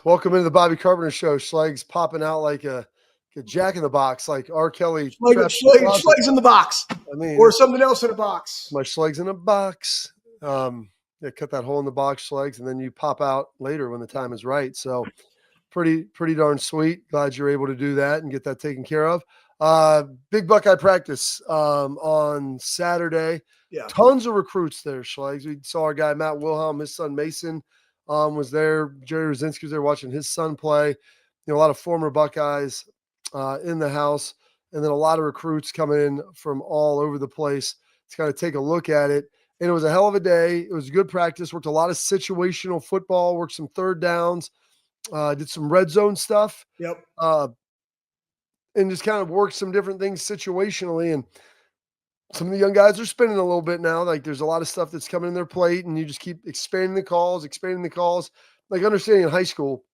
Welcome into the Bobby Carpenter Show. Schleg's popping out like a jack in the box, like R. Kelly. Schleg's in the box. I mean, or something else in a box. My Schleg's in a box. Cut that hole in the box, Schleg's, and then you pop out later when the time is right. So pretty darn sweet. Glad you're able to do that and get that taken care of. Big Buckeye practice on Saturday. Yeah. Tons of recruits there, Schleg's. We saw our guy Matt Wilhelm, his son Mason was there. Jerry Rosinski was there watching his son play. A lot of former Buckeyes in the house, and then a lot of recruits coming in from all over the place to kind of take a look at it. And it was a hell of a day. It was good practice. Worked a lot of situational football, worked some third downs, did some red zone stuff. Yep. And just kind of worked some different things situationally. And some of the young guys are spinning a little bit now. Like there's a lot of stuff that's coming in their plate, and you just keep expanding the calls. Like understanding in high school,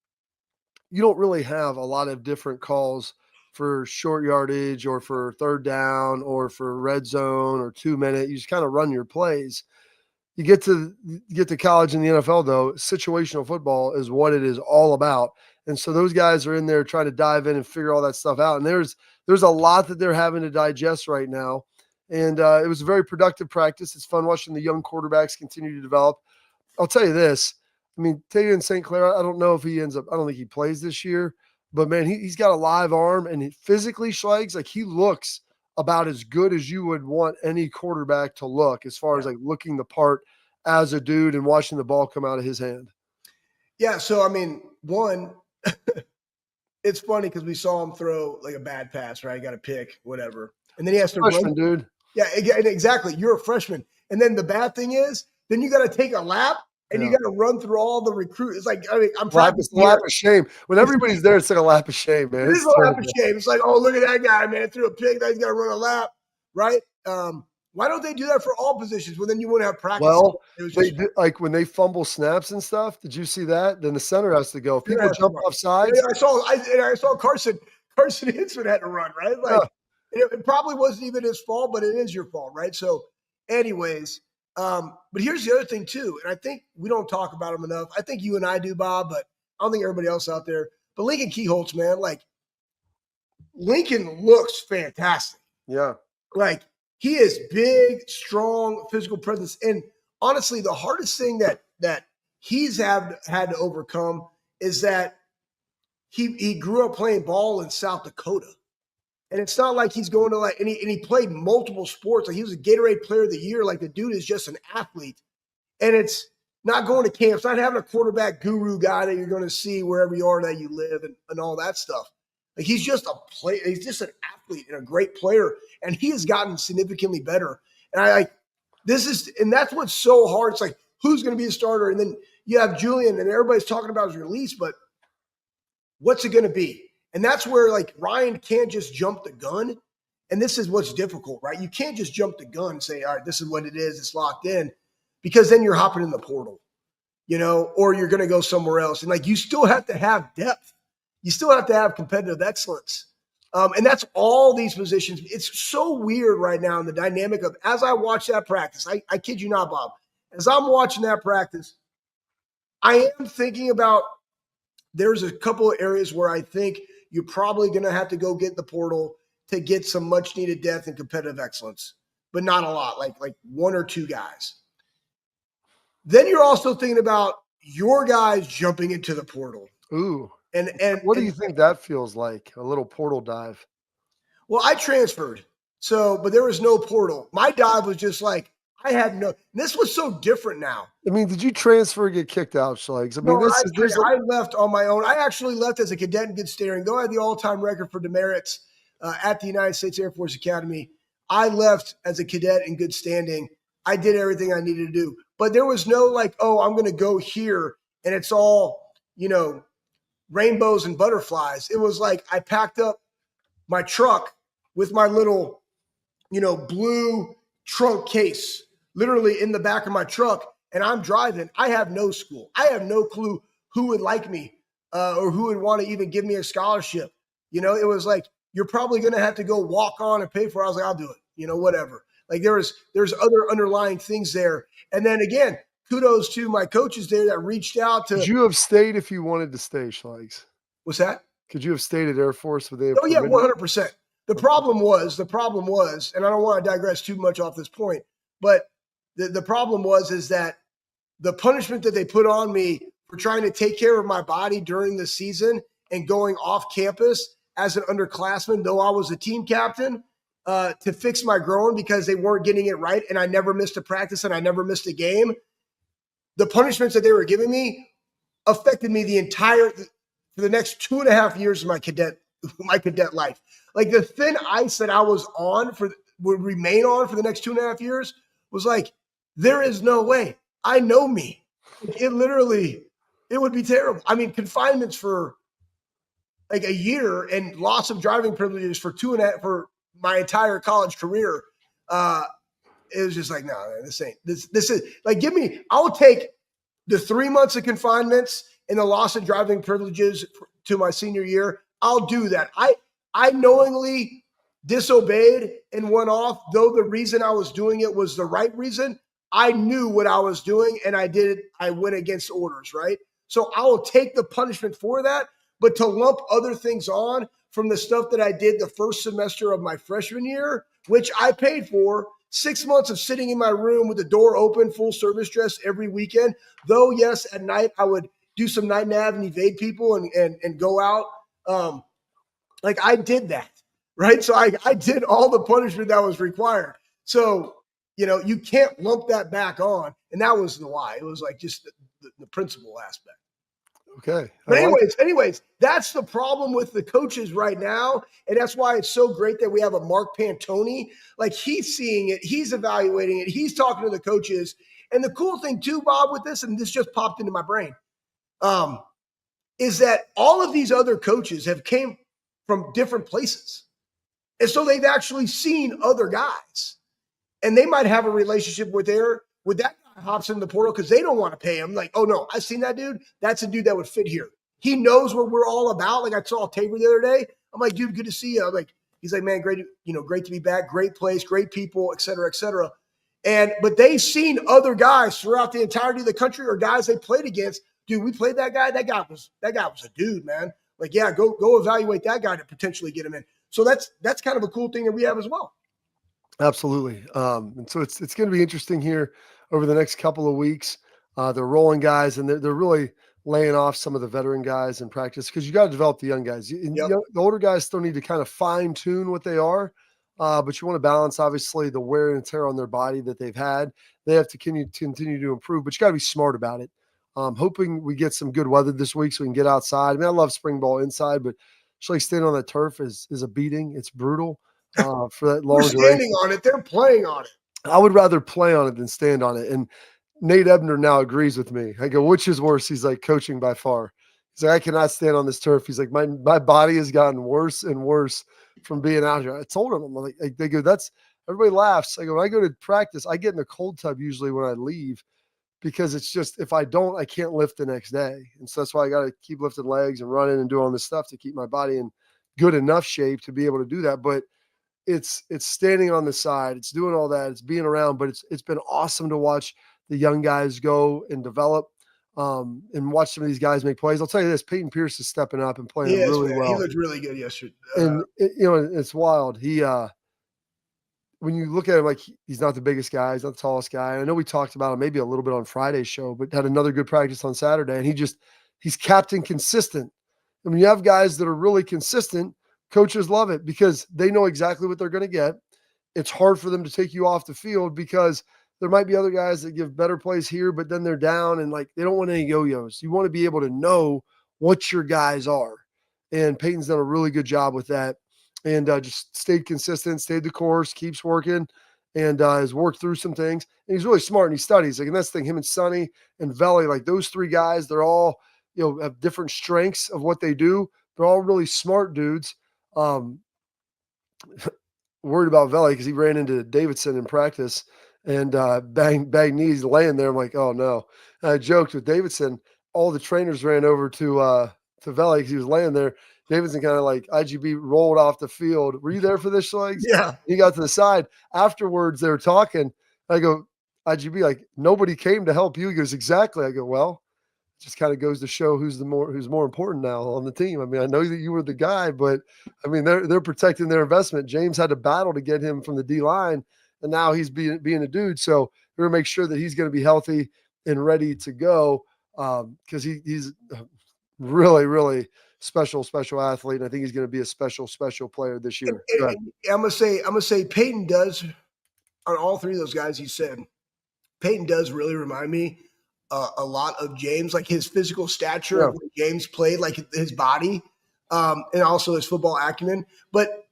you don't really have a lot of different calls for short yardage or for third down or for red zone or 2 minute. You just kind of run your plays. You get to college in the NFL though, situational football is what it is all about. And so those guys are in there trying to dive in and figure all that stuff out. And there's a lot that they're having to digest right now. And it was a very productive practice. It's fun watching the young quarterbacks continue to develop. I'll tell you this. I mean, Tavian St. Clair, I don't know if he ends up – I don't think he plays this year. But, man, he's got a live arm. And physically, Schleg's, like he looks about as good as you would want any quarterback to look as far as, like, looking the part as a dude and watching the ball come out of his hand. Yeah, so, I mean, one – it's funny because we saw him throw, like, a bad pass, right? Got a pick, whatever. And then he has to freshman, dude. Yeah, exactly. You're a freshman. And then the bad thing is, then you got to take a lap and you got to run through all the recruits. It's like, I'm practicing. Lap of shame. When everybody's there, it's like a lap of shame, man. It is a lap of shame. It's like, oh, look at that guy, man. Threw a pick. Now he's got to run a lap, right? Why don't they do that for all positions? Well, then you wouldn't have practice. Well, like when they fumble snaps and stuff, did you see that? Then the center has to go. If people jump off sides. Yeah, I saw Carson Hinsman had to run, right? Like, it probably wasn't even his fault, but it is your fault, right? So, anyways, but here's the other thing too, and I think we don't talk about him enough. I think you and I do, Bob, but I don't think everybody else out there. But Lincoln Keyholtz, man, like Lincoln looks fantastic. Yeah, like he is big, strong, physical presence, and honestly, the hardest thing that he's had to overcome is that he grew up playing ball in South Dakota. And it's not like he's going to and he played multiple sports. Like he was a Gatorade Player of the Year. Like the dude is just an athlete. And it's not going to camps, not having a quarterback guru guy that you're going to see wherever you are that you live and all that stuff. Like he's just a player. He's just an athlete and a great player. And he has gotten significantly better. And and that's what's so hard. It's like, who's going to be a starter? And then you have Julian and everybody's talking about his release, but what's it going to be? And that's where, like, Ryan can't just jump the gun. And this is what's difficult, right? You can't just jump the gun and say, all right, this is what it is. It's locked in. Because then you're hopping in the portal, or you're going to go somewhere else. And, like, you still have to have depth. You still have to have competitive excellence. And that's all these positions. It's so weird right now in the dynamic of, as I watch that practice, I kid you not, Bob, as I'm watching that practice, I am thinking about there's a couple of areas where I think you're probably going to have to go get in the portal to get some much needed depth and competitive excellence, but not a lot, like one or two guys. Then you're also thinking about your guys jumping into the portal. Ooh. And what do you think that feels like? A little portal dive. Well, I transferred. But there was no portal. My dive was just like, this was so different now. I mean, did you transfer and get kicked out, Schleg's? I mean, I left on my own. I actually left as a cadet in good standing. Though I had the all-time record for demerits at the United States Air Force Academy, I left as a cadet in good standing. I did everything I needed to do. But there was no like, oh, I'm going to go here and it's all, rainbows and butterflies. It was like I packed up my truck with my little, blue trunk case literally in the back of my truck, and I'm driving. I have no school. I have no clue who would like me or who would want to even give me a scholarship. It was like, you're probably going to have to go walk on and pay for it. I was like, I'll do it, whatever. Like there's other underlying things there. And then again, kudos to my coaches there that reached out to. Could you have stayed if you wanted to stay, Schlegs? What's that? Could you have stayed at Air Force? Would they have Oh yeah, permitted? 100%. The problem was, and I don't want to digress too much off this point, but the problem is that the punishment that they put on me for trying to take care of my body during the season and going off campus as an underclassman, though I was a team captain, to fix my groin because they weren't getting it right, and I never missed a practice and I never missed a game. The punishments that they were giving me affected me for the next 2.5 years of my cadet life. Like the thin ice that I was on would remain on for the next 2.5 years was like, there is no way. I know me. It would be terrible. I mean, confinements for like a year and loss of driving privileges for my entire college career. It was just like, no, man, this is like, I'll take the 3 months of confinements and the loss of driving privileges to my senior year. I'll do that. I knowingly disobeyed and went off, though the reason I was doing it was the right reason. I knew what I was doing and I did it. I went against orders, right? So I will take the punishment for that, but to lump other things on from the stuff that I did the first semester of my freshman year, which I paid for, 6 months of sitting in my room with the door open, full service dress every weekend. Though, yes, at night I would do some night nav and evade people and go out. Like I did that, right? So I did all the punishment that was required. So, you can't lump that back on. And that was the why. It was like just the principal aspect. Okay. But anyways, that's the problem with the coaches right now. And that's why it's so great that we have a Mark Pantoni. Like he's seeing it, he's evaluating it, he's talking to the coaches. And the cool thing too, Bob, with this, and this just popped into my brain, is that all of these other coaches have came from different places. And so they've actually seen other guys. And they might have a relationship with that guy hops in the portal because they don't want to pay him. Like, oh no, I've seen that dude. That's a dude that would fit here. He knows what we're all about. Like I saw Tabor the other day. I'm like, dude, good to see you. I'm like, he's like, man, great, great to be back. Great place, great people, et cetera, et cetera. But they've seen other guys throughout the entirety of the country or guys they played against. Dude, we played that guy. That guy was a dude, man. Like, yeah, go evaluate that guy to potentially get him in. So that's kind of a cool thing that we have as well. Absolutely. And so it's going to be interesting here over the next couple of weeks. They're rolling guys and they're really laying off some of the veteran guys in practice because you got to develop the young guys. Yep. The older guys still need to kind of fine tune what they are, but you want to balance obviously the wear and tear on their body that they've had. They have to continue to improve, but you got to be smart about it. Hoping we get some good weather this week so we can get outside. I mean, I love spring ball inside, but actually standing on that turf is a beating. It's brutal for that long duration. We're standing on it. They're playing on it. I would rather play on it than stand on it. And Nate Ebner now agrees with me. I go, which is worse? He's like, coaching by far. He's like, I cannot stand on this turf. He's like, my body has gotten worse and worse from being out here. I told him, I'm like, they go, everybody laughs. I go, when I go to practice, I get in a cold tub usually when I leave because it's just, if I don't, I can't lift the next day. And so that's why I got to keep lifting legs and running and doing all this stuff to keep my body in good enough shape to be able to do that. But it's standing on the side. It's doing all that. It's being around, but it's been awesome to watch the young guys go and develop and watch some of these guys make plays. I'll tell you this, Peyton Pierce is stepping up and playing really well. He looked really good yesterday. And it's wild. He, when you look at him, like he's not the biggest guy. He's not the tallest guy. I know we talked about him maybe a little bit on Friday's show, but had another good practice on Saturday. And he's captain consistent. And when you have guys that are really consistent, coaches love it because they know exactly what they're going to get. It's hard for them to take you off the field because there might be other guys that give better plays here, but then they're down and like they don't want any yo-yos. You want to be able to know what your guys are. And Peyton's done a really good job with that and just stayed consistent, stayed the course, keeps working, and has worked through some things. And he's really smart and he studies. Like, and that's the thing, him and Sonny and Veli, like those three guys, they're all, have different strengths of what they do. They're all really smart dudes. Worried about Veli because he ran into Davidson in practice and banged knees laying there. I'm like, oh no. And I joked with Davidson. All the trainers ran over to Veli because he was laying there. Davidson kind of like IGB rolled off the field. Were you there for this, Schlegs? Yeah. He got to the side. Afterwards, they were talking. I go, IGB, like, nobody came to help you. He goes, exactly. I go, well, just kind of goes to show who's more important now on the team. I mean, I know that you were the guy, but I mean, they're protecting their investment. James had to battle to get him from the D line, and now he's being a dude. So we're gonna make sure that he's going to be healthy and ready to go, because he's really, really special athlete. And I think he's going to be a special player this year. Go ahead. I'm gonna say Peyton does on all three of those guys. He said Peyton does really remind me a lot of James, like his physical stature Yeah. of when James played, like his body, and also his football acumen. But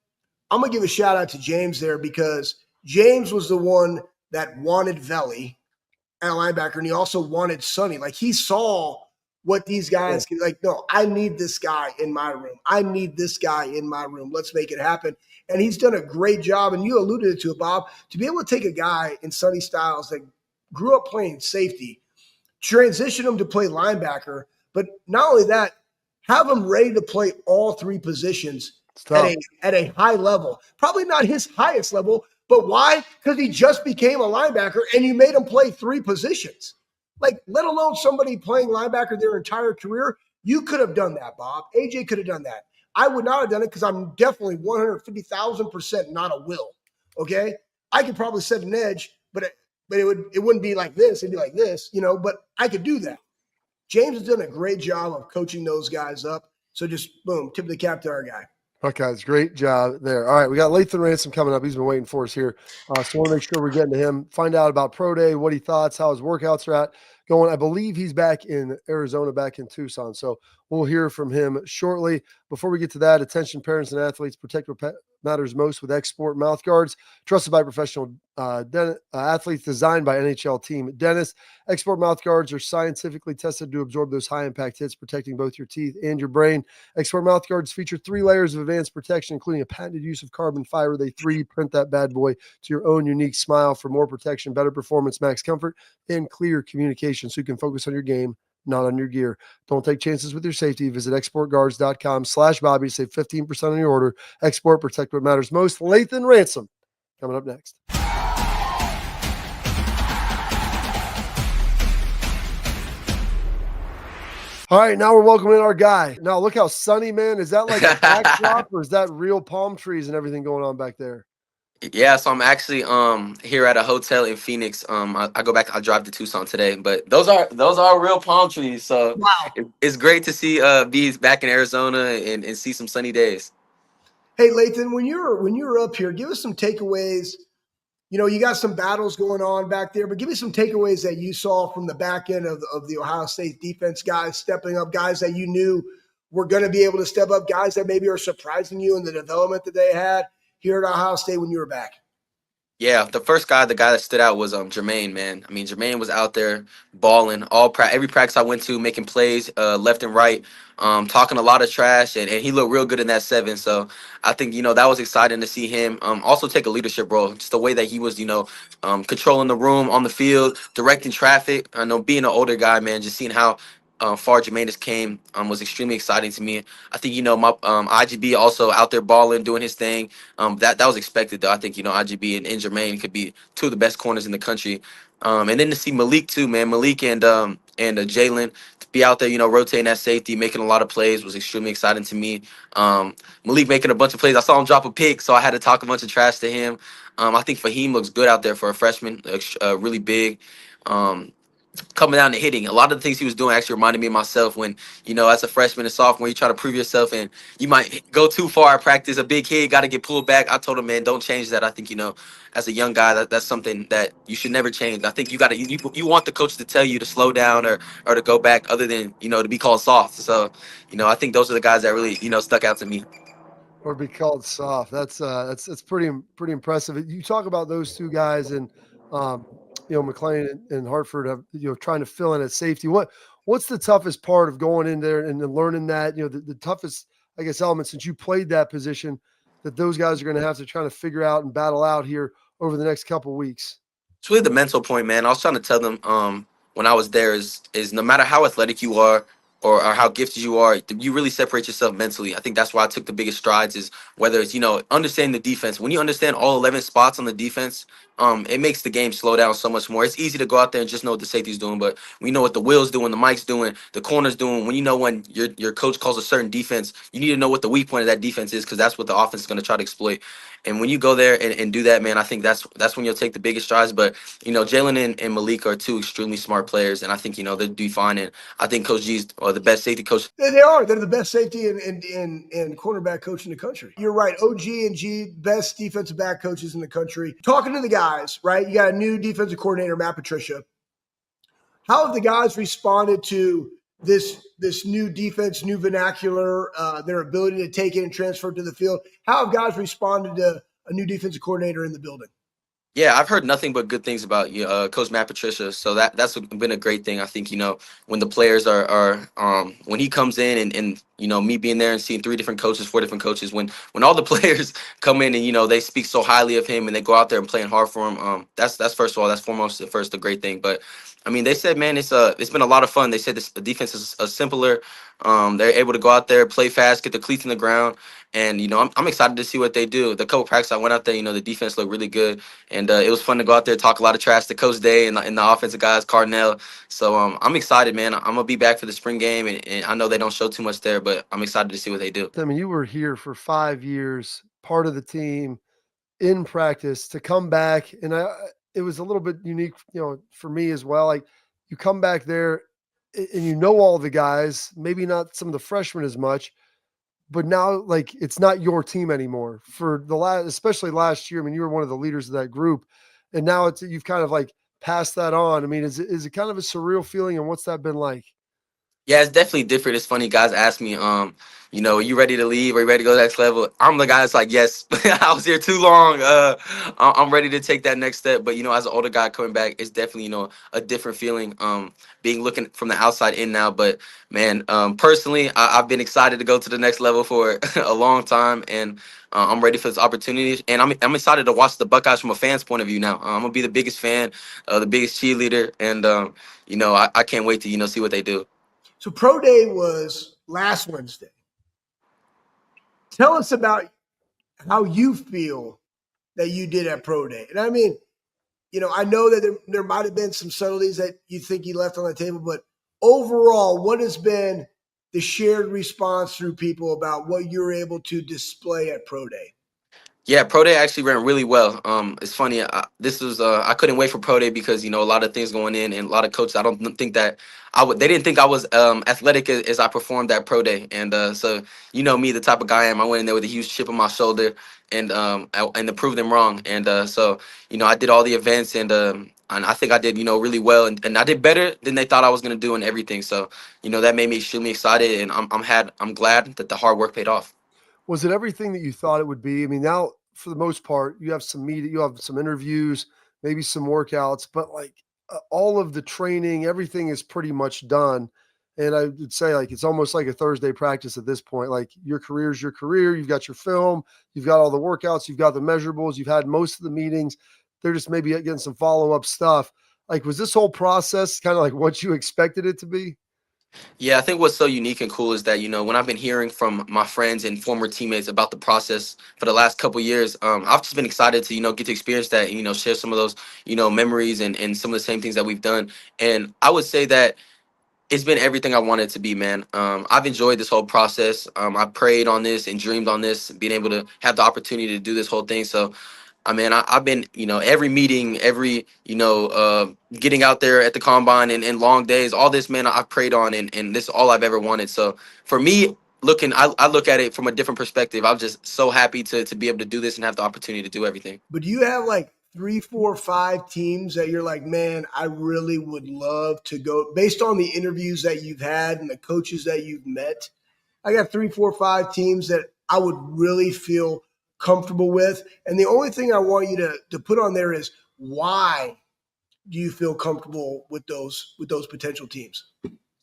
I'm gonna give a shout out to James there because James was the one that wanted Veli at linebacker, and he also wanted Sonny. Like he saw what these guys can like. No, I need this guy in my room. I need this guy in my room. Let's make it happen. And he's done a great job. And you alluded to it, Bob, to be able to take a guy in Sonny Styles that grew up playing safety, transition him to play linebacker, but not only that, have him ready to play all three positions at a high level. Probably not his highest level, but why? Because he just became a linebacker and you made him play three positions. Like, let alone somebody playing linebacker their entire career. You could have done that, Bob. AJ could have done that. I would not have done it because I'm definitely 150,000% not a Will. Okay. I could probably set an edge, but it wouldn't be like this. It'd be like this, but I could do that. James has done a great job of coaching those guys up. So just boom, tip of the cap to our guy. Okay, it's great job there. All right, we got Lathan Ransom coming up. He's been waiting for us here. So I want to make sure we're getting to him, find out about Pro Day, what he thoughts, how his workouts are at going. I believe he's back in Arizona, back in Tucson. So we'll hear from him shortly. Before we get to that, attention parents and athletes, protect what matters most with Export mouth guards, trusted by professional athletes, designed by NHL team dentists. Export mouth guards are scientifically tested to absorb those high impact hits, protecting both your teeth and your brain. Export mouth guards feature 3 layers of advanced protection, including a patented use of carbon fiber. They 3D print that bad boy to your own unique smile for more protection, better performance, max comfort, and clear communication so you can focus on your game, not on your gear. Don't take chances with your safety. Visit exportguards.com/Bobby to save 15% on your order. Export, protect what matters most. Lathan Ransom coming up next. All right, now we're welcoming our guy. Now look how sunny, man. Is that like a backdrop or is that real palm trees and everything going on back there? Yeah, so I'm actually here at a hotel in Phoenix. I go back. I drive to Tucson today, but those are real palm trees. So Wow. it's great to see bees back in Arizona and see some sunny days. Hey, Lathan, when you're up here, give us some takeaways. You got some battles going on back there, but give me some takeaways that you saw from the back end of the Ohio State defense, guys stepping up, guys that you knew were going to be able to step up, guys that maybe are surprising you in the development that they had here at Ohio State when you were back. Yeah, the guy that stood out was Jermaine, man. I mean, Jermaine was out there balling every practice I went to, making plays left and right, talking a lot of trash, and he looked real good in that 7. So I think that was exciting to see him also take a leadership role. Just the way that he was, controlling the room on the field, directing traffic. I know being an older guy, man, just seeing how far Jermaine has came was extremely exciting to me. I think my IGB also out there balling, doing his thing. That was expected though. I think IGB and Jermaine could be 2 of the best corners in the country. And then to see Malik too, man. Malik and Jalen to be out there, rotating that safety, making a lot of plays was extremely exciting to me. Malik making a bunch of plays. I saw him drop a pick, so I had to talk a bunch of trash to him. I think Fahim looks good out there for a freshman, really big. Coming down and hitting. A lot of the things he was doing actually reminded me of myself when, as a freshman and sophomore, you try to prove yourself and you might go too far at practice. A big hit, got to get pulled back. I told him, man, don't change that. I think, as a young guy, that's something that you should never change. I think you want the coach to tell you to slow down or to go back other than, to be called soft. So, I think those are the guys that really, stuck out to me. Or be called soft. That's pretty impressive. You talk about those 2 guys and McLean and Hartford have trying to fill in at safety. What's the toughest part of going in there and learning that the toughest, I guess, element since you played that position that those guys are going to have to try to figure out and battle out here over the next couple of weeks? It's really the mental point, man. I was trying to tell them when I was there is no matter how athletic you are or how gifted you are, you really separate yourself mentally. I think that's why I took the biggest strides is whether it's, understanding the defense. When you understand all 11 spots on the defense, it makes the game slow down so much more. It's easy to go out there and just know what the safety's doing, but we know what the Will's doing, the Mike's doing, the corner's doing. When you know when your coach calls a certain defense, you need to know what the weak point of that defense is because that's what the offense is going to try to exploit. And when you go there and do that, man, I think that's when you'll take the biggest strides. But Jalen and Malik are two extremely smart players, and I think they'll do fine. And I think Coach G's the best safety coach. They are. They're the best safety and cornerback coach in the country. You're right. OG and G, best defensive back coaches in the country. Talking to the guys, right? You got a new defensive coordinator, Matt Patricia. How have the guys responded to this new defense, new vernacular, their ability to take it and transfer it to the field? How have guys responded to a new defensive coordinator in the building? Yeah, I've heard nothing but good things about Coach Matt Patricia. So that's been a great thing. I think when the players are when he comes in and me being there and seeing 3 different coaches, 4 different coaches, when all the players come in and they speak so highly of him and they go out there and playing hard for him. That's first of all, that's foremost the great thing. But I mean, they said, man, it's been a lot of fun. They said the defense is simpler. They're able to go out there, play fast, get the cleats in the ground, and I'm excited to see what they do. The couple practices I went out there, the defense looked really good. And it was fun to go out there, talk a lot of trash to Coach Day and the offensive guys, Cardinell. So I'm excited, man. I'm gonna be back for the spring game, and I know they don't show too much there, but I'm excited to see what they do. I mean, you were here for 5 years, part of the team in practice to come back. And it was a little bit unique, for me as well. Like you come back there and all the guys, maybe not some of the freshmen as much, but now like it's not your team anymore for especially last year. I mean, you were one of the leaders of that group, and now you've kind of like passed that on. I mean, is it kind of a surreal feeling, and what's that been like? Yeah, it's definitely different. It's funny, guys ask me, are you ready to leave? Are you ready to go to the next level? I'm the guy that's like, yes, I was here too long. I'm ready to take that next step. But as an older guy coming back, it's definitely a different feeling. Being looking from the outside in now, but man, personally, I've been excited to go to the next level for a long time, and I'm ready for this opportunity. And I'm excited to watch the Buckeyes from a fan's point of view now. I'm gonna be the biggest fan, the biggest cheerleader, and I can't wait to see what they do. So Pro Day was last Wednesday. Tell us about how you feel that you did at Pro Day. And I mean, I know that there might have been some subtleties that you think you left on the table, but overall, what has been the shared response through people about what you were able to display at Pro Day? Yeah, Pro Day actually ran really well. It's funny. This was I couldn't wait for Pro Day because a lot of things going in and a lot of coaches. I don't think that I would. They didn't think I was athletic as I performed at Pro Day, and so me, the type of guy I am. I went in there with a huge chip on my shoulder, and to prove them wrong. And so I did all the events, and I think I did really well, and I did better than they thought I was gonna do and everything. So that made me extremely excited, and I'm glad that the hard work paid off. Was it everything that you thought it would be? I mean, now for the most part, you have some you have some interviews, maybe some workouts, but like all of the training, everything is pretty much done. And I would say like it's almost like a Thursday practice at this point. Like your career is your career. You've got your film, you've got all the workouts, you've got the measurables, you've had most of the meetings. They're just maybe getting some follow-up stuff. Like, was this whole process kind of like what you expected it to be? Yeah, I think what's so unique and cool is that when I've been hearing from my friends and former teammates about the process for the last couple years, I've just been excited to get to experience that and share some of those memories and some of the same things that we've done. And I would say that it's been everything I wanted it to be, man. I've enjoyed this whole process. I prayed on this and dreamed on this, being able to have the opportunity to do this whole thing. So I mean, I've been, every meeting, every, getting out there at the combine and long days, all this, man, I've prayed on, and this is all I've ever wanted. So for me, I look at it from a different perspective. I'm just so happy to be able to do this and have the opportunity to do everything. But do you have like 3, 4, 5 teams that you're like, man, I really would love to go based on the interviews that you've had and the coaches that you've met? I got 3, 4, 5 teams that I would really feel comfortable with. And the only thing I want you to put on there is why do you feel comfortable with those potential teams?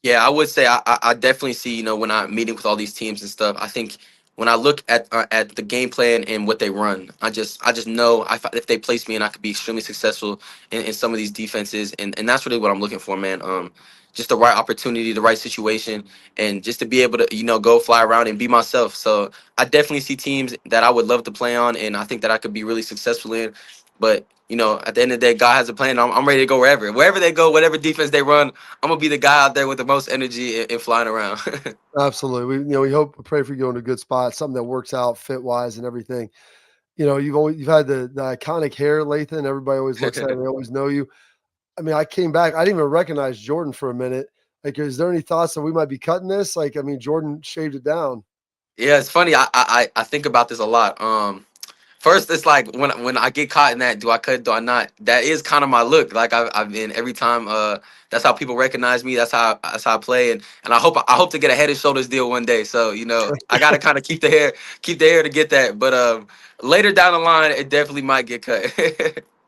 Yeah, I would say I definitely see, when I'm meeting with all these teams and stuff, I think when I look at the game plan and what they run, I just know if they place me and I could be extremely successful in some of these defenses, and that's really what I'm looking for, man. Just the right opportunity, the right situation, and just to be able to go fly around and be myself. So I definitely see teams that I would love to play on, and I think that I could be really successful in. But at the end of the day, God has a plan. I'm ready to go wherever they go, whatever defense they run. I'm gonna be the guy out there with the most energy and flying around. Absolutely. We hope, pray for you going to a good spot, something that works out fit wise and everything. You've had the iconic hair, Lathan. Everybody always looks at it. They always know you. I mean, I came back. I didn't even recognize Jordan for a minute. Like, is there any thoughts that we might be cutting this? Like, I mean, Jordan shaved it down. Yeah, it's funny. I think about this a lot. First, it's like when I get caught in that, do I cut? Do I not? That is kind of my look. Like I've been every time. That's how people recognize me. That's how I play, and I hope to get a Head and Shoulders deal one day. So I got to kind of keep the hair to get that. But later down the line, it definitely might get cut.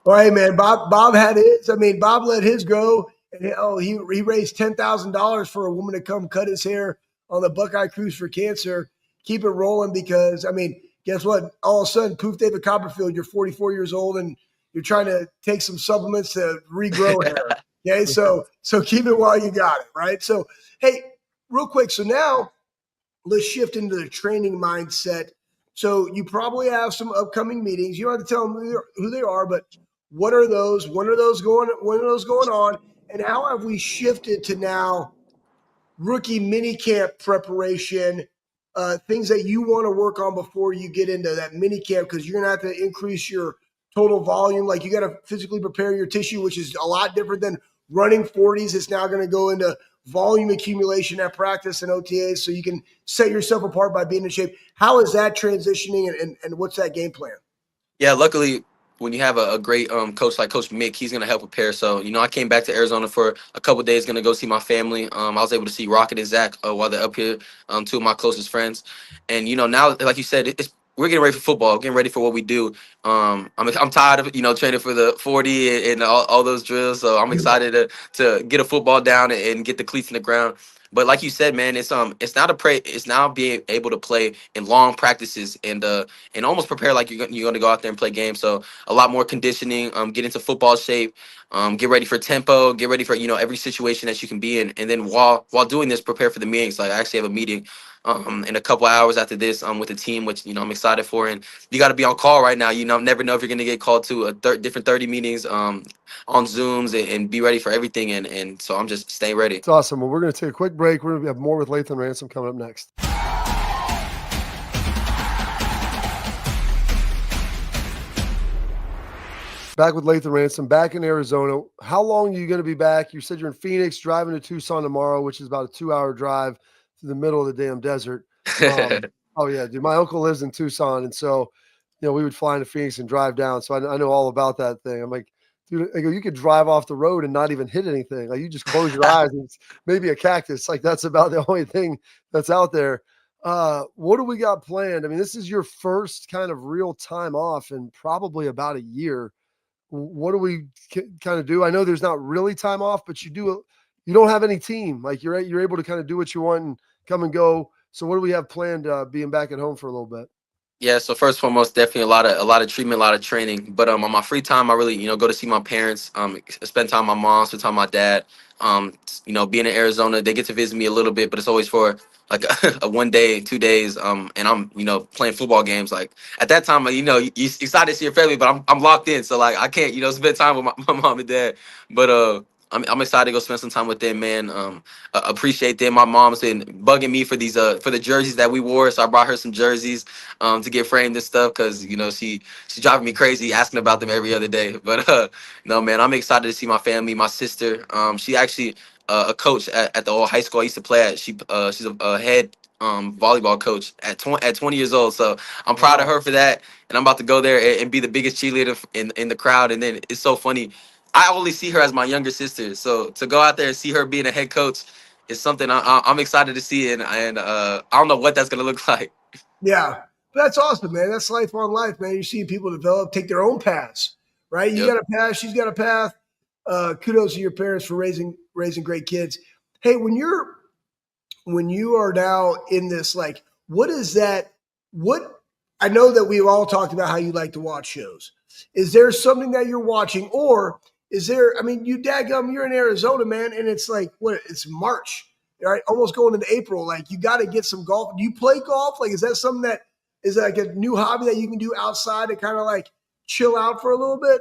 Well, hey man, Bob had his. I mean, Bob let his go, and he raised $10,000 for a woman to come cut his hair on the Buckeye Cruise for Cancer. Keep it rolling because I mean, guess what? All of a sudden, poof, David Copperfield, you're 44 years old and you're trying to take some supplements to regrow hair. Okay, so keep it while you got it, right? So hey, real quick. So now let's shift into the training mindset. So you probably have some upcoming meetings. You don't have to tell them who they are, but what are those? When are those going? When are those going on? And how have we shifted to now rookie mini camp preparation? Things that you want to work on before you get into that mini camp because you're going to have to increase your total volume. Like you got to physically prepare your tissue, which is a lot different than running 40s. It's now going to go into volume accumulation at practice and OTAs so you can set yourself apart by being in shape. How is that transitioning and what's that game plan? Yeah, luckily, when you have a great coach like Coach Mick, he's gonna help prepare. So I came back to Arizona for a couple days, gonna go see my family. I was able to see Rocket and Zach while they're up here, two of my closest friends. And now, like you said, we're getting ready for football, getting ready for what we do. I'm tired of training for the 40 and all those drills. So I'm excited to get a football down and get the cleats in the ground. But like you said, man, it's now being able to play in long practices and almost prepare like you're going to go out there and play games. So a lot more conditioning, get into football shape, get ready for tempo, get ready for every situation that you can be in, and then while doing this, prepare for the meetings. Like I actually have a meeting in a couple hours after this with the team, which I'm excited for. And you got to be on call right now. Never know if you're going to get called to different 30 meetings on Zooms and be ready for everything. And so I'm just staying ready. It's awesome. Well, we're going to take a quick break. We're going to have more with Lathan Ransom coming up next. Back with Lathan Ransom, back in Arizona. How long are you going to be back? You said you're in Phoenix, driving to Tucson tomorrow, which is about a 2-hour drive through the middle of the damn desert. Oh, yeah, dude. My uncle lives in Tucson, and so, we would fly into Phoenix and drive down. So I know all about that thing. I'm like, dude, I go, you could drive off the road and not even hit anything. Like, you just close your eyes and it's maybe a cactus. Like, that's about the only thing that's out there. What do we got planned? I mean, this is your first kind of real time off in probably about a year. What do we kind of do? I know there's not really time off, but you don't have any team. Like you're able to kind of do what you want and come and go. So what do we have planned being back at home for a little bit? Yeah, so first and foremost, definitely a lot of treatment, a lot of training. But on my free time, I really go to see my parents, spend time with my mom, spend time with my dad. Being in Arizona, they get to visit me a little bit, but it's always for like a 1 day, 2 days. And I'm playing football games. Like at that time, you excited to see your family, but I'm locked in, so like I can't spend time with my mom and dad. But I'm excited to go spend some time with them, man. Appreciate them. My mom's been bugging me for these for the jerseys that we wore, so I brought her some jerseys to get framed and stuff because she's driving me crazy asking about them every other day. But no, man, I'm excited to see my family. My sister, she actually a coach at the old high school I used to play at. She's a head volleyball coach at 20 years old. So I'm proud of her for that, and I'm about to go there and be the biggest cheerleader in the crowd. And then it's so funny. I only see her as my younger sister, so to go out there and see her being a head coach is something I'm excited to see, and I don't know what that's gonna look like. Yeah, but that's awesome, man. That's life on life, man. You see people develop, take their own paths, right? You Yep. got a path, she's got a path. Kudos to your parents for raising great kids. Hey, when you are now in this, like, what is that? What I know that we've all talked about how you like to watch shows. Is there something that you're watching, or is there? I mean, you're in Arizona, man, and it's like what? It's March, right? Almost going into April. Like, you got to get some golf. Do you play golf? Like, is that something that is like a new hobby that you can do outside to kind of like chill out for a little bit?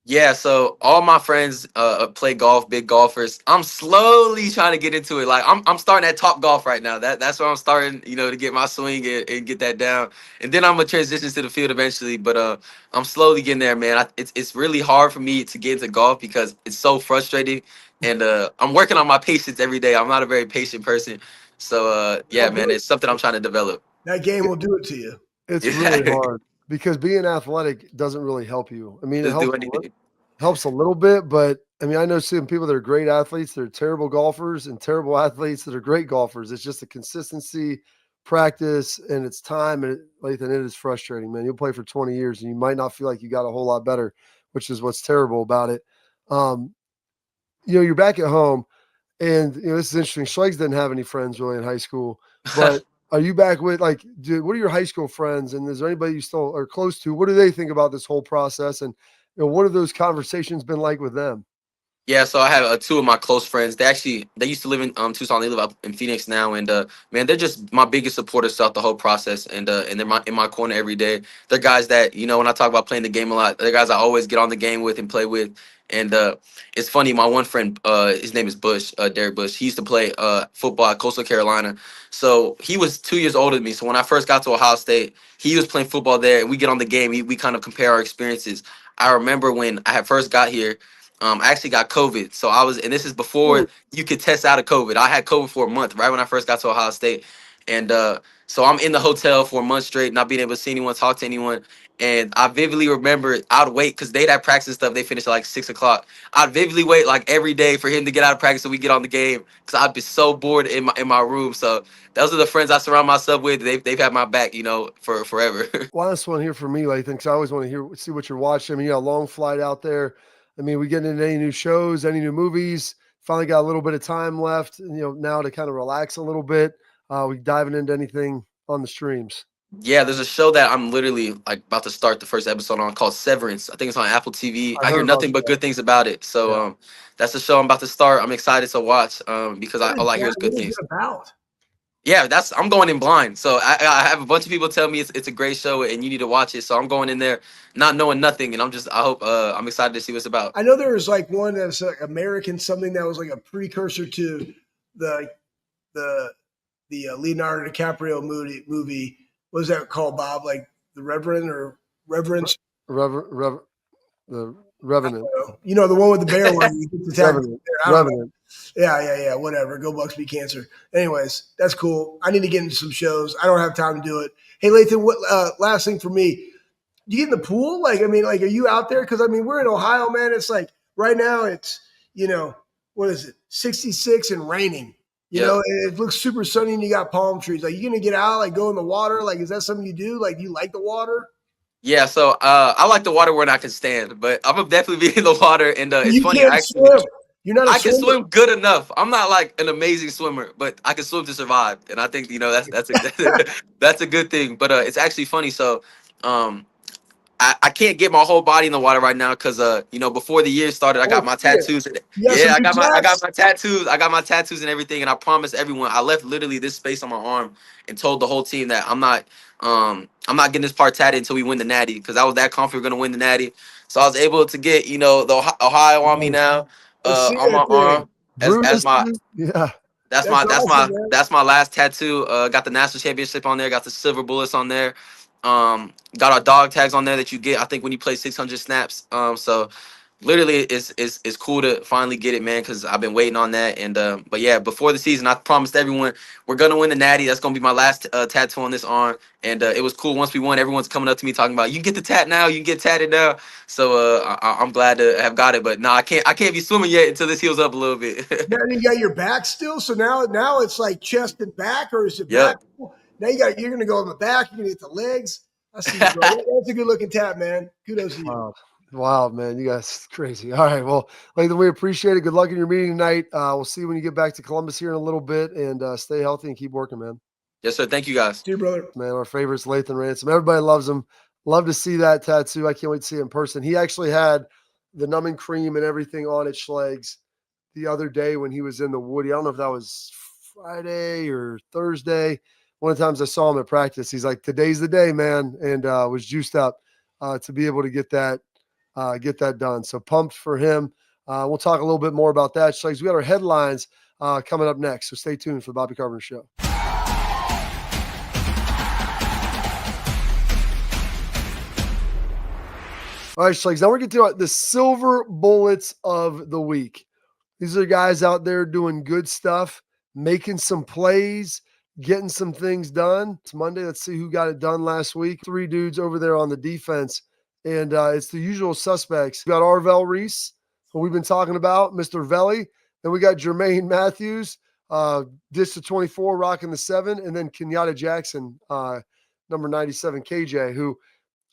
Yeah, so all my friends play golf, big golfers. I'm slowly trying to get into it. Like I'm starting at Top Golf right now. That's where I'm starting, to get my swing and get that down. And then I'm gonna transition to the field eventually. But I'm slowly getting there, man. It's really hard for me to get into golf because it's so frustrating. And I'm working on my patience every day. I'm not a very patient person. So yeah, Don't do man, it. it's something I'm trying to develop. That game will do it to you. It's really Yeah. hard because being athletic doesn't really help you. I mean, it Just do anything. helps a little bit, but I mean, I know some people that are great athletes, they're terrible golfers, and terrible athletes that are great golfers. It's just the consistency, practice, and it's time. And Lathan, it is frustrating, man. You'll play for 20 years and you might not feel like you got a whole lot better, which is what's terrible about it. Um, you're back at home, and this is interesting. Schlegs didn't have any friends really in high school, but are you back with like, dude? What are your high school friends, and is there anybody you still are close to? What do they think about this whole process, and what have those conversations been like with them? Yeah, so I have two of my close friends. They used to live in Tucson. They live up in Phoenix now, and man, they're just my biggest supporters throughout the whole process, and they're in my corner every day. They're guys that when I talk about playing the game a lot, they're guys I always get on the game with and play with. And it's funny, my one friend, his name is Bush, Derek Bush. He used to play football at Coastal Carolina, so he was 2 years older than me. So when I first got to Ohio State, he was playing football there, and we get on the game. We kind of compare our experiences. I remember when I had first got here. I actually got COVID. So and this is before you could test out of COVID. I had COVID for a month, right when I first got to Ohio State. And so I'm in the hotel for a month straight, not being able to see anyone, talk to anyone. And I vividly remember I'd wait because they'd have practice and stuff. They finished at like 6 o'clock. I'd vividly wait like every day for him to get out of practice so we get on the game because I'd be so bored in my room. So those are the friends I surround myself with. They've had my back, for forever. Last one here for me, Lathan, because I always want to see what you're watching. I mean, you got a long flight out there. I mean, we getting into any new shows, any new movies? Finally got a little bit of time left, now to kind of relax a little bit. We diving into anything on the streams? Yeah, there's a show that I'm literally like about to start the first episode on called Severance. I think it's on Apple TV. I I hear heard about nothing but that. good things about it. So Yeah. that's the show I'm about to start. I'm excited to watch because What is all I hear that? is good What is it things. about? Yeah, I'm going in blind. So I have a bunch of people tell me it's a great show and you need to watch it. So I'm going in there not knowing nothing, and I'm excited to see what it's about. I know there was like one that's like American something that was like a precursor to the the Leonardo DiCaprio movie. What was that called, Bob? Like the Reverend or Reverence? The Revenant. You know, the one with the bear one. You get the tag. Revenant. I don't know. Revenant. Yeah. Whatever. Go Bucks, beat cancer. Anyways, that's cool. I need to get into some shows. I don't have time to do it. Hey, Lathan, what last thing for me? You get in the pool? Like, I mean, like, are you out there? Because I mean, we're in Ohio, man. It's like right now, it's what is it? 66 and raining. Yeah. And it looks super sunny, and you got palm trees. Like, you gonna get out, like, go in the water? Like, is that something you do? Like, do you like the water? Yeah, so I like the water when I can stand, but I'm gonna definitely be in the water. And it's You funny, can't swim. You're not a I can swimmer. swim good enough. I'm not like an amazing swimmer, but I can swim to survive, and I think that's a that's a good thing. But it's actually funny. So, um, I can't get my whole body in the water right now because before the year started, I Oh, got my shit. tattoos. You got some Yeah, new I got tats? my tattoos. I got my tattoos and everything. And I promised everyone, I left literally this space on my arm and told the whole team that I'm not getting this part tatted until we win the Natty because I was that confident we're gonna win the Natty. So I was able to get the Ohio on me now, Let's see on that my thing. arm as Brutus. my Yeah. That's awesome, man. that's my last tattoo. Got the national championship on there. Got the silver bullets on there. Got our dog tags on there that you get. I think when you play 600 snaps. So literally, it's cool to finally get it, man. Because I've been waiting on that. And but yeah, before the season, I promised everyone we're gonna win the Natty. That's gonna be my last tattoo on this arm. And it was cool. Once we won, everyone's coming up to me talking about you can get the tat now. You can get tatted now. So I'm glad to have got it. But no, I can't be swimming yet until this heals up a little bit. Now you got your back still. So now it's like chest and back, or is it back? Yep. Now you're gonna go on the back. You're gonna get the legs. I see you, bro. That's a good looking tat, man. Kudos to you. Wow. Wild, man. You guys crazy. All right. Well, Lathan, we appreciate it. Good luck in your meeting tonight. We'll see you when you get back to Columbus here in a little bit, and stay healthy and keep working, man. Yes, sir. Thank you, guys. See you, brother. Man, our favorites, Lathan Ransom. Everybody loves him. Love to see that tattoo. I can't wait to see it in person. He actually had the numbing cream and everything on its legs the other day when he was in the Woody. I don't know if that was Friday or Thursday. One of the times I saw him at practice, he's like, "Today's the day, man," and was juiced up to be able to get that get that done. So pumped for him. We'll talk a little bit more about that. We got our headlines coming up next. So stay tuned for the Bobby Carpenter Show. All right, Schlegs, now we're getting to the silver bullets of the week. These are guys out there doing good stuff, making some plays, getting some things done. It's Monday. Let's see who got it done last week. 3 dudes over there on the defense, and it's the usual suspects. We got Arvell Reese, who we've been talking about, Mr. Velli. Then we got Jermaine Matthews, dish to 24, rocking the 7, and then Kenyatta Jackson, number 97, KJ, who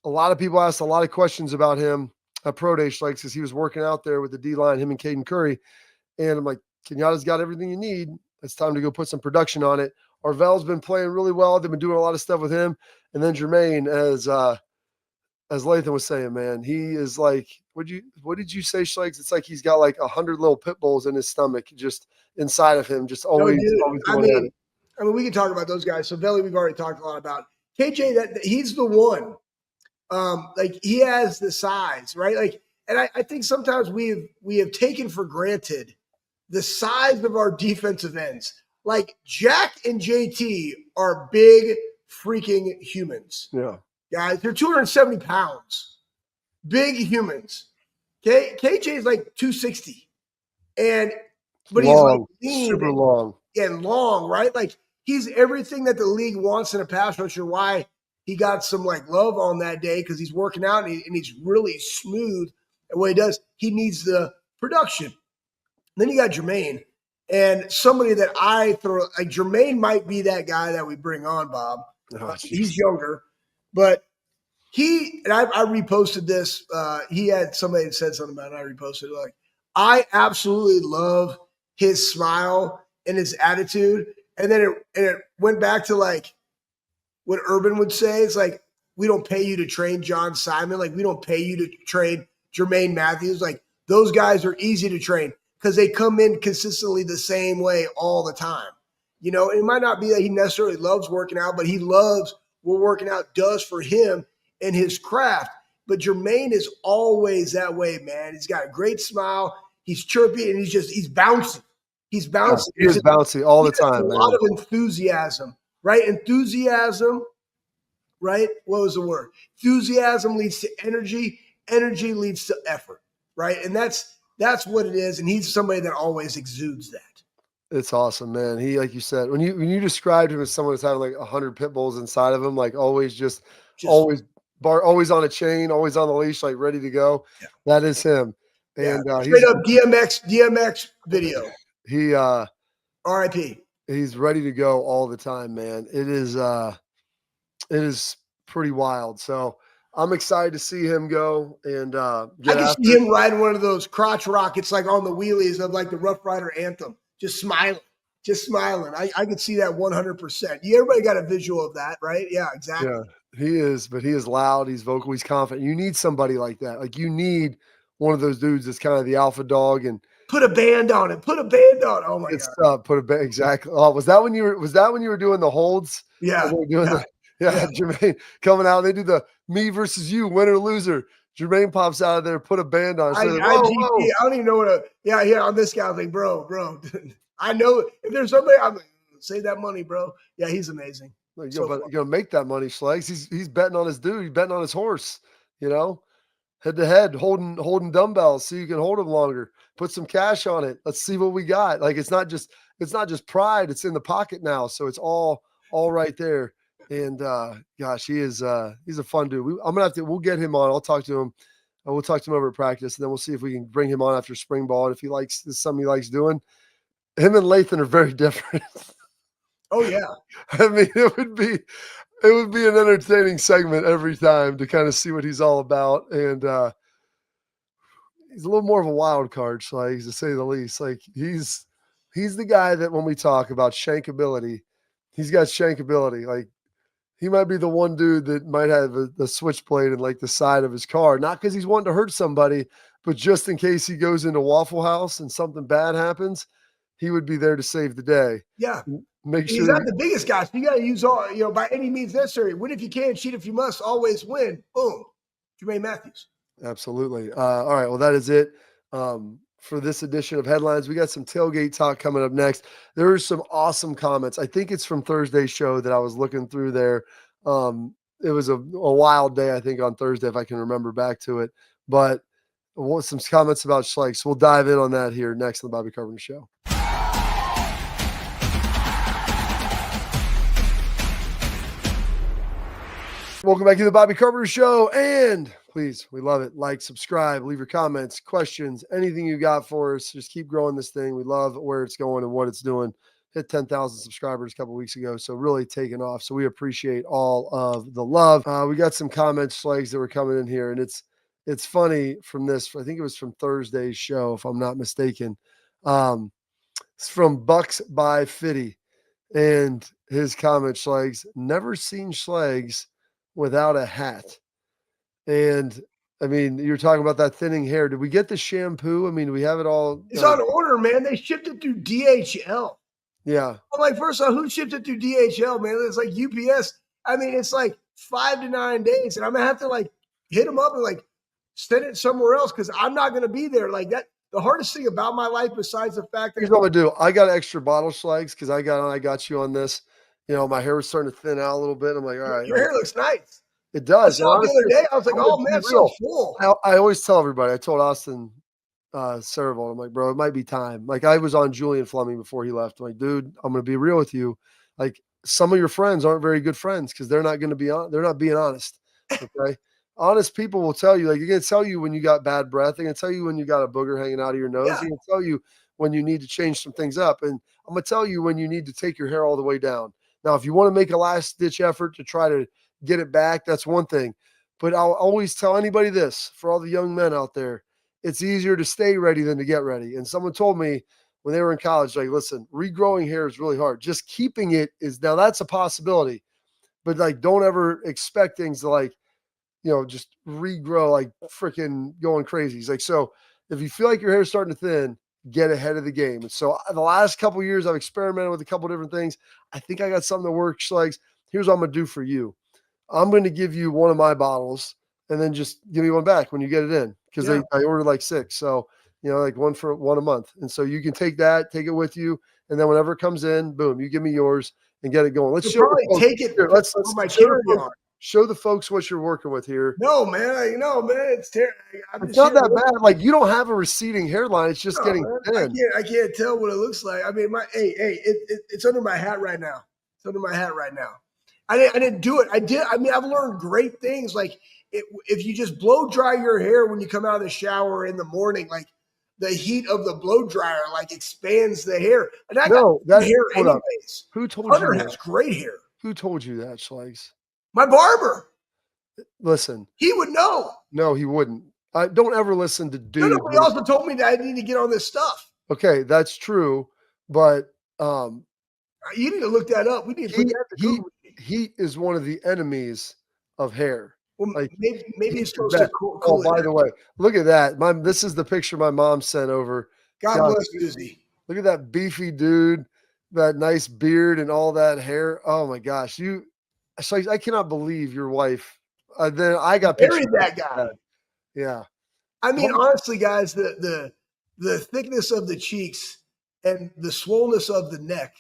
a lot of people asked a lot of questions about him at Pro Day, Schlegs, because he was working out there with the D-line, him and Caden Curry. And I'm like, Kenyatta's got everything you need. It's time to go put some production on it. Arvell's been playing really well. They've been doing a lot of stuff with him. And then Jermaine, as Lathan was saying, man, he is like, what did you say, Schlegs? It's like he's got like 100 little pit bulls in his stomach, just inside of him, just always going at it. I mean, we can talk about those guys. So Velli, we've already talked a lot about. KJ, that he's the one. Like he has the size, right? Like, and I think sometimes we have taken for granted the size of our defensive ends. Like Jack and JT are big freaking humans. Yeah. Guys, they're 270 pounds. Big humans. KJ is like 260. But he's like lean super long. And long, right? Like he's everything that the league wants in a pass rusher. Why he got some like love on that day, because he's working out and he's really smooth at what he does. He needs the production. Then you got Jermaine, and somebody that I throw like Jermaine might be that guy that we bring on, Bob. He's younger, but I reposted this. He had somebody that said something about it. I reposted it. Like, I absolutely love his smile and his attitude. And then it went back to like what Urban would say. It's like, we don't pay you to train John Simon. Like, we don't pay you to train Jermaine Matthews. Like, those guys are easy to train because they come in consistently the same way all the time. You know, it might not be that he necessarily loves working out, but he loves what working out does for him and his craft. But Jermaine is always that way, man. He's got a great smile. He's chirpy, and he's bouncy. He's bouncy. Yeah, he's bouncy all the time, a man. lot of enthusiasm, right? Enthusiasm, right? What was the word? Enthusiasm leads to energy. Energy leads to effort, right? And that's what it is. And he's somebody that always exudes that. It's awesome, man. He, like you said, when you described him as someone who's having like 100 pit bulls inside of him, like always always on a chain, always on the leash, like ready to go. Yeah. That is him. And straight up DMX video. He RIP. He's ready to go all the time, man. It is pretty wild. So I'm excited to see him go and I can see him riding one of those crotch rockets, like on the wheelies of like the Rough Rider anthem, just smiling. I could see that 100%. Everybody got a visual of that, right? Yeah, exactly. Yeah, he is, but he is loud. He's vocal. He's confident. You need somebody like that. Like you need one of those dudes that's kind of the alpha dog and put a band on it. Oh my God. Exactly. Oh, was that when you were doing the holds? Yeah. Jermaine coming out. They do the me versus you, winner loser. Jermaine pops out of there, put a band on. I don't even know what on this guy. I was like, bro. I know if there's somebody, I'm like, save that money, bro. Yeah, he's amazing. You're gonna make that money, Schlegs. He's betting on his dude. He's betting on his horse. You know, head to head, holding dumbbells so you can hold them longer. Put some cash on it. Let's see what we got. Like it's not just pride. It's in the pocket now, so it's all right there. And gosh, he's a fun dude. We'll get him on. I'll talk to him. We'll talk to him over at practice, and then we'll see if we can bring him on after spring ball. And if this is something he likes doing. Him and Lathan are very different. Oh yeah. I mean, it would be an entertaining segment every time to kind of see what he's all about. And he's a little more of a wild card, Schlegs, to say the least. Like he's the guy that when we talk about shankability, he's got shankability. Like he might be the one dude that might have the switchblade in like the side of his car, not because he's wanting to hurt somebody, but just in case he goes into Waffle House and something bad happens. He would be there to save the day. Yeah. Make sure he's not the biggest guy. So you got to use all, by any means necessary. Win if you can, cheat if you must, always win. Boom. Jermaine Matthews. Absolutely. All right. Well, that is it for this edition of Headlines. We got some tailgate talk coming up next. There are some awesome comments. I think it's from Thursday's show that I was looking through there. It was a wild day, I think, on Thursday, if I can remember back to it. But some comments about Schleich. So we'll dive in on that here next on the Bobby Carpenter Show. Welcome back to the Bobby Carpenter Show. And please, we love it. Like, subscribe, leave your comments, questions, anything you got for us. Just keep growing this thing. We love where it's going and what it's doing. Hit 10,000 subscribers a couple weeks ago, so really taking off. So we appreciate all of the love. We got some comments, Schlegs, that were coming in here, and it's funny from this. I think it was from Thursday's show, if I'm not mistaken. It's from Bucks by Fitty, and his comment, Schlegs, never seen Schlegs without a hat. And I mean, you're talking about that thinning hair. Did we get the shampoo? I mean, do we have it all? It's on order, man. They shipped it through DHL. Yeah. I'm like, first of all, who shipped it through DHL, man? It's like UPS. I mean, it's like 5 to 9 days. And I'm going to have to like hit them up and like send it somewhere else because I'm not going to be there. Like that. The hardest thing about my life, besides the fact that here's what I'm gonna do. I got extra bottle Schlegs because I got you on this. You know, my hair was starting to thin out a little bit. I'm like, all right. Your hair looks nice. It does. I saw it the other day. I was like, oh man, it's so full. I always tell everybody. I told Austin Cerevol, I'm like, bro, it might be time. Like I was on Julian Fleming before he left. I'm like, dude, I'm gonna be real with you. Like some of your friends aren't very good friends because they're not being honest. Okay. Honest people will tell you, like, they're going to tell you when you got bad breath. They're going to tell you when you got a booger hanging out of your nose. Yeah. They're going to tell you when you need to change some things up. And I'm going to tell you when you need to take your hair all the way down. Now, if you want to make a last ditch effort to try to get it back, that's one thing. But I'll always tell anybody this, for all the young men out there, it's easier to stay ready than to get ready. And someone told me when they were in college, like, listen, regrowing hair is really hard. Just keeping it is, now that's a possibility. But like, don't ever expect things to like, you know, just regrow like freaking going crazy. He's like, so if you feel like your hair is starting to thin, get ahead of the game. And so the last couple of years, I've experimented with a couple of different things. I think I got something that works. Like, here's what I'm going to do for you. I'm going to give you one of my bottles and then just give me one back when you get it in. Because I ordered like 6. So, you know, like one a month. And so you can take it with you. And then whenever it comes in, boom, you give me yours and get it going. Let's show take it. Here, let's my carry-on. Show the folks what you're working with here. No, man. It's terrible. It's not that bad. Like, you don't have a receding hairline. It's just getting thin. I can't tell what it looks like. I mean, it's under my hat right now. It's under my hat right now. I didn't do it. I mean, I've learned great things. Like if you just blow dry your hair when you come out of the shower in the morning, like the heat of the blow dryer like expands the hair. And I got hair anyways. Who told Hunter you? Hunter has great hair. Who told you that, Schlegs? My barber. Listen. He would know. No, he wouldn't. I don't ever listen to dudes. No, he also told me that I need to get on this stuff. Okay, that's true. But you need to look that up. We need to put that heat is one of the enemies of hair. Well, like maybe it's supposed to cool by the way, look at that. This is the picture my mom sent over. God bless Uzi. Look at that beefy dude, that nice beard and all that hair. Oh my gosh. I cannot believe your wife. Then I got married that guy. Yeah. I mean, honestly, guys, the thickness of the cheeks and the swollenness of the neck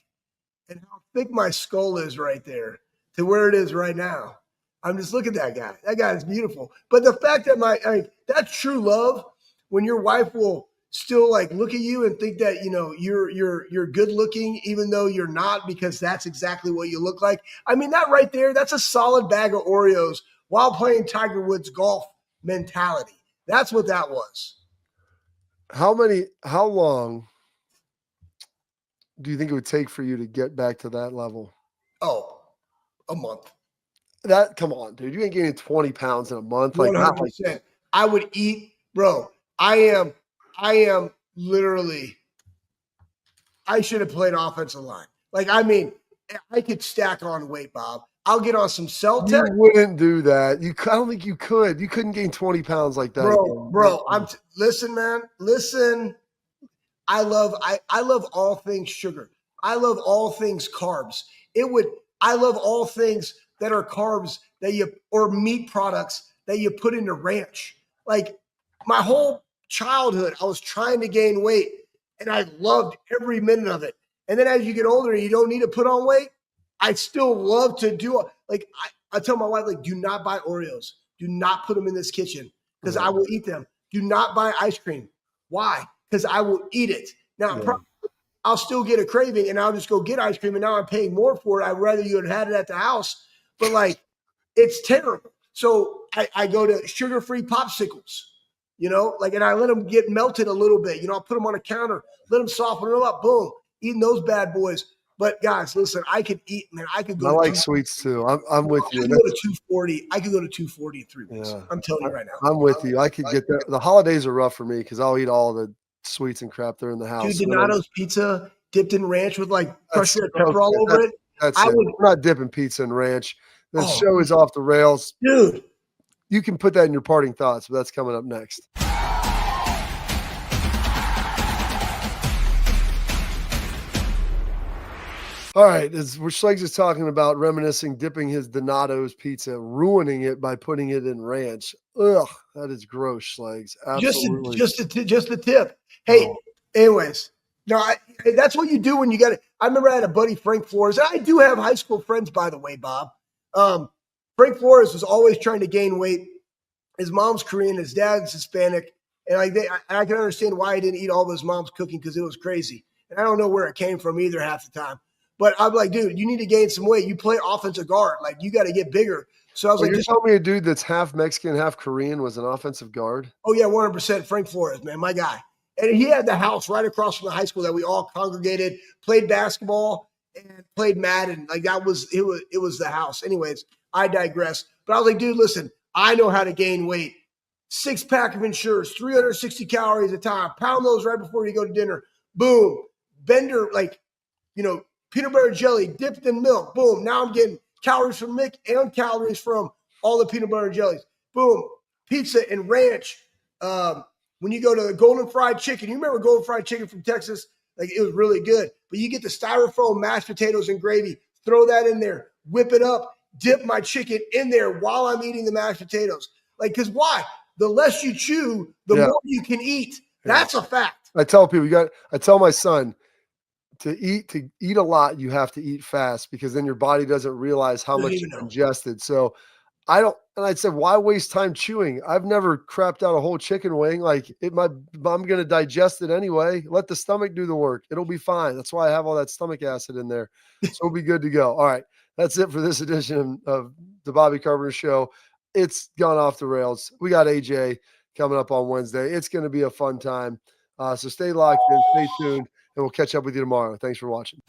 and how thick my skull is right there to where it is right now. I'm just looking at that guy. That guy is beautiful. But the fact that that's true love when your wife will still like look at you and think that, you know, you're good looking, even though you're not, because that's exactly what you look like. I mean, that right there, that's a solid bag of Oreos while playing Tiger Woods golf mentality. That's what that was. How long do you think it would take for you to get back to that level? Oh, a month. Come on, dude. You ain't gaining 20 pounds in a month. 100%. I would eat, bro. I am literally, I should have played offensive line. Like, I mean, I could stack on weight, Bob. I'll get on some Celtic. You wouldn't do that. I don't think you could. You couldn't gain 20 pounds like that. Bro, listen, man. Listen. I love all things sugar. I love all things carbs. I love all things that are carbs or meat products that you put into ranch. like my whole childhood, I was trying to gain weight and I loved every minute of it. And then as you get older, you don't need to put on weight. I still love to do like I tell my wife, like, do not buy Oreos. Do not put them in this kitchen because I will eat them. Do not buy ice cream. Why? Because I will eat it. Now, I'll still get a craving and I'll just go get ice cream. And now I'm paying more for it. I'd rather you had had it at the house. But like, it's terrible. So I go to sugar-free popsicles, you know, like, and I let them get melted a little bit. You know, I'll put them on a counter, let them soften them up. Boom, eating those bad boys. But guys, listen, I could eat, man. I could go. I like sweets too. I'm with you. I could go to 240. I could go to 240 in 3 weeks. Yeah. I'm telling you right now. I'm with you. I could get there. The holidays are rough for me because I'll eat all the sweets and crap there in the house. Dude, Donato's pizza dipped in ranch with like crushed red pepper all over it. That's it. We're not dipping pizza in ranch. The show is off the rails. Dude. You can put that in your parting thoughts, but that's coming up next. All right, as Schleggs is talking about reminiscing, dipping his Donato's pizza, ruining it by putting it in ranch. Ugh, that is gross, Schleggs. Absolutely. Just the tip. Hey, anyways, no, that's what you do when you got it. I remember I had a buddy, Frank Flores, and I do have high school friends, by the way, Bob. Frank Flores was always trying to gain weight. His mom's Korean, his dad's Hispanic, and I can understand why he didn't eat all of his mom's cooking because it was crazy. And I don't know where it came from either half the time. But I'm like, dude, you need to gain some weight. You play offensive guard. Like, you got to get bigger. So I was like, you're telling me a dude that's half Mexican, half Korean was an offensive guard? Oh, yeah, 100%. Frank Flores, man, my guy. And he had the house right across from the high school that we all congregated, played basketball, and played Madden. Like, it was the house. Anyways, I digress. But I was like, dude, listen, I know how to gain weight. 6-pack of Ensures, 360 calories a time. Pound those right before you go to dinner. Boom. Bender, like, you know, peanut butter jelly dipped in milk. Boom. Now I'm getting calories from Mick and calories from all the peanut butter jellies. Boom. Pizza and ranch. When you go to the Golden Fried Chicken, you remember Golden Fried Chicken from Texas? Like, it was really good. But you get the styrofoam mashed potatoes and gravy. Throw that in there. Whip it up. Dip my chicken in there while I'm eating the mashed potatoes. Like, because why? The less you chew, the more you can eat. That's a fact. I tell people, I tell my son, to eat a lot, you have to eat fast because then your body doesn't realize how much you've ingested. So I'd say, why waste time chewing? I've never crapped out a whole chicken wing. Like, I'm going to digest it anyway. Let the stomach do the work. It'll be fine. That's why I have all that stomach acid in there. So we'll be good to go. All right. That's it for this edition of the Bobby Carpenter Show. It's gone off the rails. We got AJ coming up on Wednesday. It's going to be a fun time. So stay locked in, stay tuned, and we'll catch up with you tomorrow. Thanks for watching.